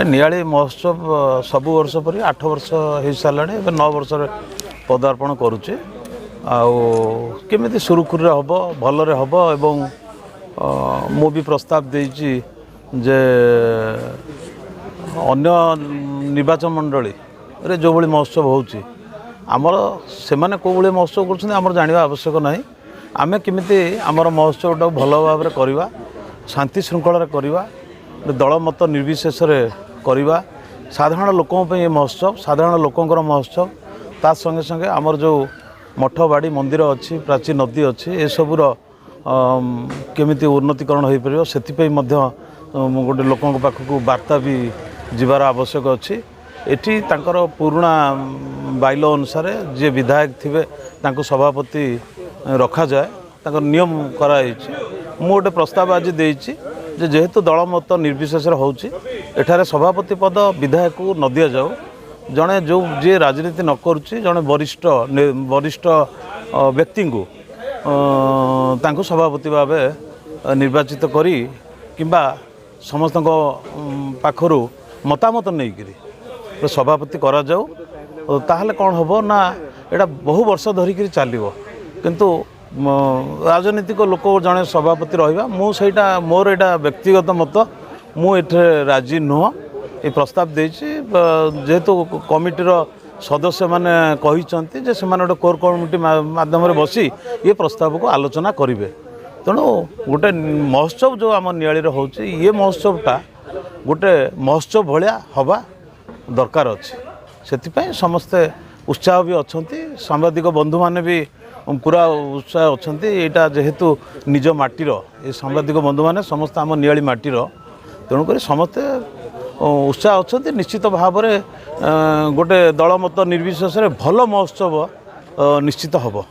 नियाली महोत्सव सबु वर्ष पर 8 वर्ष हो सारा 9 वर्ष पदार्पण करुचे आमी सुरुखुरी हम भलरे हम एवं मु भी प्रस्ताव देजी जे अन्य निर्वाचन मंडली रे जो भाई महोत्सव होची आमर से कौ भाई महोत्सव कर जाना आवश्यक ना आम केमी आमर महोत्सवटा भल भाव में करवा शांति श्रृंखला करवा दल मत निर्विशेष करवा साधारण लोकों ये महोत्सव साधारण लोकंर महोत्सव ता संगे संगे आमर जो मठ बाड़ी मंदिर अच्छी प्राचीन नदी अच्छी ये सबूर केमी उन्नतीकरण हो पार से गोटे लोकों पाखक वार्ता भी जीवार आवश्यक अच्छी एटी तांकर पुराणा बाइल अनुसार जी विधायक थे सभापति रखा जाए नियम कराई मु गोटे प्रस्ताव आज देती जेहेतु दल मत निर्विशेष होठार सभापति पद विधायक को न दि जाऊ जड़े जो जी राजनीति न करुच्ची जड़े वरिष्ठ व्यक्ति को सभापति भाव निर्वाचित करी किंबा समस्त पाखरु मतामत नहीं सभापति करा जाऊ ताहले कौन हम ना यहाँ बहु वर्ष धरिकी चलो किंतु राजनीतिक लोक जड़े सभापति रहा मुझा मोर यहाँ व्यक्तिगत मत मुझे राजी नुह ये प्रस्ताव देती जेहेतु कमिटीर सदस्य मैंने कहते जे से गोटे कोर कमिटी माध्यम बसी ये प्रस्ताव को आलोचना करेंगे तेणु गोटे महोत्सव जो आम नियाली होची ये महोत्सवटा गोटे महोत्सव भाया हवा दरकार अच्छे से समस्ते उत्साह भी अच्छा सांबादिक बंधु मैंने भी पूरा उत्साह अच्छा यहाँ जेहेतु निज माटीर ये सांबादिक बंधु मैंने समस्त आम नियाली माटीर तेणुक समस्ते उत्साह अच्छा निश्चित भाव में गोटे दल मत निर्विशेष भल महोत्सव निश्चित हम।